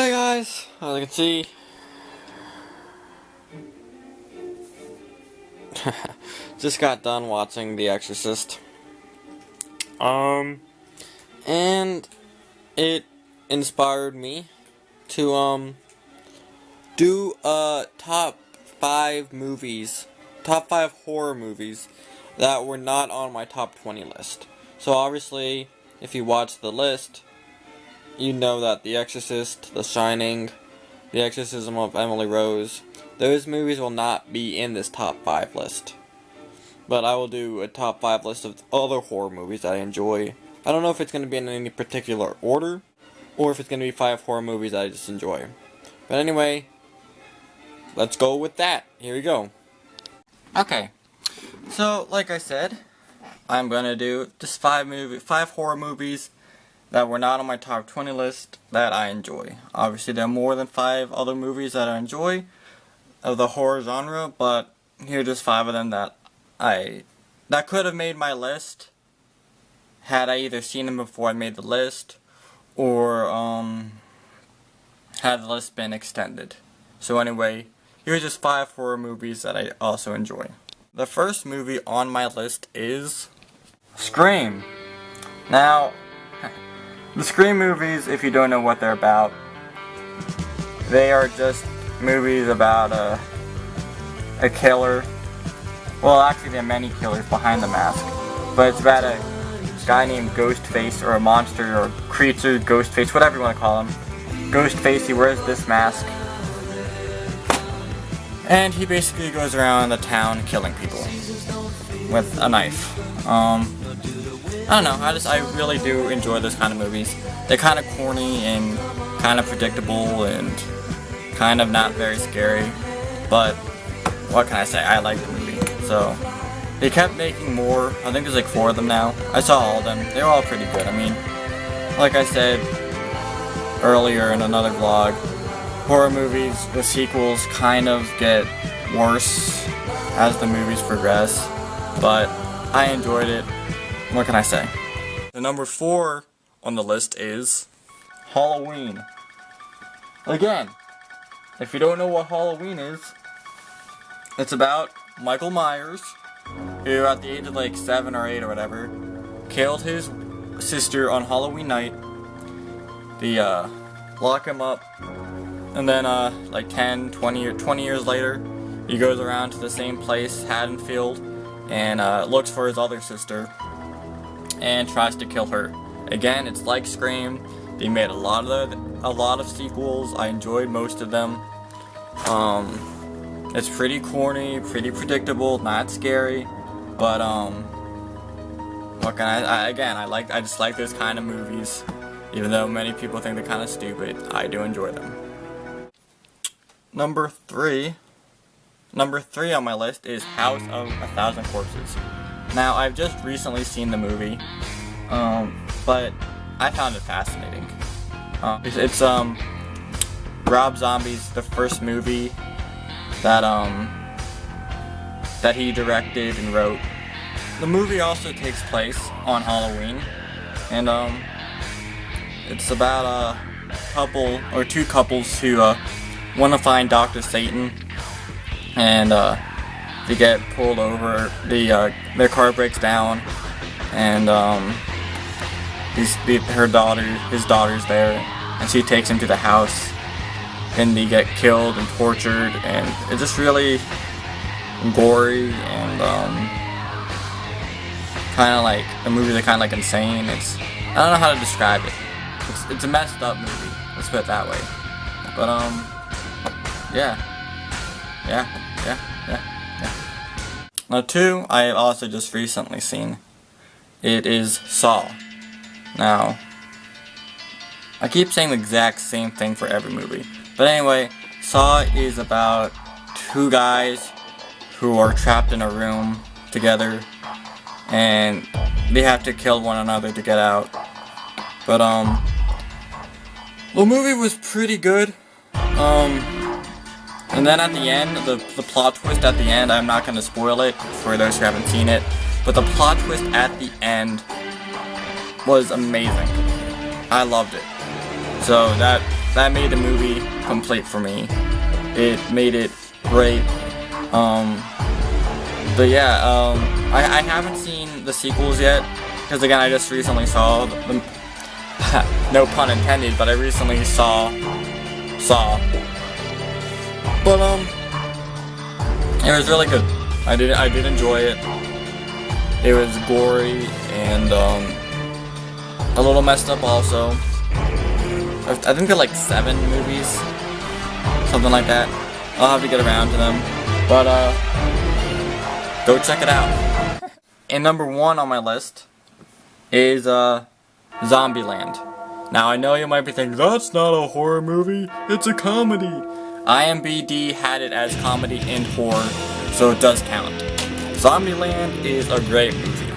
Hi guys, as you can see, just got done watching The Exorcist. And it inspired me to do top 5 horror movies that were not on my top 20 list. So obviously, if you watch the list, you know that The Exorcist, The Shining, The Exorcism of Emily Rose, those movies will not be in this top 5 list. But I will do a top 5 list of other horror movies that I enjoy. I don't know if it's going to be in any particular order, or if it's going to be 5 horror movies that I just enjoy. But anyway, let's go with that. Here we go. Okay, so like I said, I'm going to do just 5 horror movies that were not on my top 20 list that I enjoy. Obviously, there are more than 5 other movies that I enjoy of the horror genre, but here are just 5 of them that could have made my list had I either seen them before I made the list, or had the list been extended. So anyway, here's just 5 horror movies that I also enjoy. The first movie on my list is Scream. Now, the Scream movies, if you don't know what they're about, they are just movies about a killer. Well, actually there are many killers behind the mask, but it's about a guy named Ghostface, or a monster, or creature, Ghostface, whatever you want to call him. Ghostface, he wears this mask, and he basically goes around the town killing people with a knife. I don't know, I really do enjoy those kind of movies. They're kind of corny and kind of predictable and kind of not very scary, but what can I say, I like the movie. So, they kept making more. I think there's like 4 of them now. I saw all of them. They were all pretty good. I mean, like I said earlier in another vlog, horror movies, the sequels kind of get worse as the movies progress, but I enjoyed it. What can I say? The number 4 on the list is Halloween. Again, if you don't know what Halloween is, it's about Michael Myers, who at the age of like 7 or 8 or whatever, killed his sister on Halloween night. They lock him up, and then like 20 years later, he goes around to the same place, Haddonfield, and looks for his other sister, and tries to kill her. Again, it's like Scream. They made a lot of sequels. I enjoyed most of them. It's pretty corny, pretty predictable, not scary, but what can I just like those kind of movies. Even though many people think they're kind of stupid, I do enjoy them. Number 3 on my list is House of a Thousand Corpses. Now, I've just recently seen the movie, but I found it fascinating. It's Rob Zombie's the first movie that he directed and wrote. The movie also takes place on Halloween, and it's about a couple or 2 couples who want to find Dr. Satan, and they get pulled over. Their car breaks down, and his daughter's there, and she takes him to the house, and they get killed and tortured, and it's just really gory, and kind of like, the movies are kind of like insane. I don't know how to describe it. It's a messed up movie, let's put it that way. But yeah. Now 2, I have also just recently seen. It is Saw. Now, I keep saying the exact same thing for every movie. But anyway, Saw is about 2 guys who are trapped in a room together, and they have to kill one another to get out. But the movie was pretty good. And then at the end, the plot twist at the end, I'm not going to spoil it for those who haven't seen it, but the plot twist at the end was amazing. I loved it. So that that made the movie complete for me. It made it great. But yeah, I haven't seen the sequels yet, because again, I just recently saw them. No pun intended, but I recently saw. But it was really good. I did enjoy it. It was gory and a little messed up also. I think they're like 7 movies, something like that. I'll have to get around to them, but go check it out. And number 1 on my list is Zombieland. Now I know you might be thinking, that's not a horror movie, it's a comedy. IMDb had it as comedy and horror, so it does count. Zombieland is a great movie.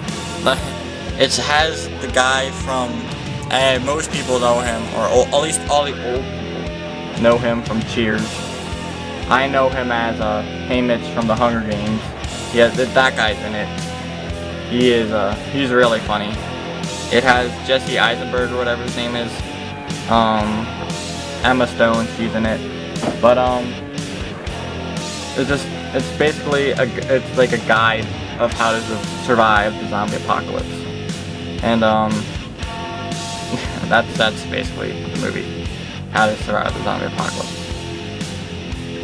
It has the guy from, most people know him, or at least all the old people know him from Cheers. I know him as Haymitch from the Hunger Games. Yeah, that guy's in it. He's really funny. It has Jesse Eisenberg or whatever his name is. Emma Stone, she's in it. But it's basically it's like a guide of how to survive the zombie apocalypse. And that's basically the movie. How to survive the zombie apocalypse.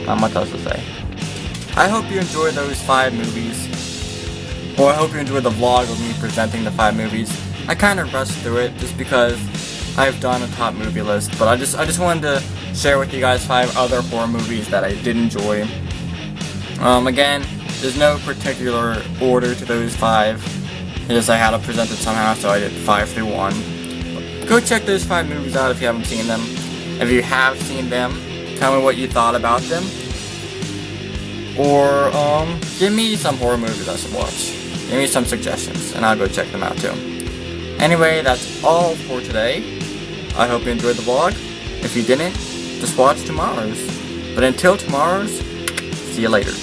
Not much else to say. I hope you enjoyed those 5 movies. Or I hope you enjoyed the vlog of me presenting the 5 movies. I kind of rushed through it just because I've done a top movie list, but I just wanted to share with you guys 5 other horror movies that I did enjoy. Again, there's no particular order to those 5. Just I had to present it somehow, so I did 5 through 1. Go check those 5 movies out if you haven't seen them. If you have seen them, tell me what you thought about them. Or give me some horror movies I should watch. Give me some suggestions, and I'll go check them out too. Anyway, that's all for today. I hope you enjoyed the vlog. If you didn't, just watch tomorrow's. But until tomorrow's, see you later.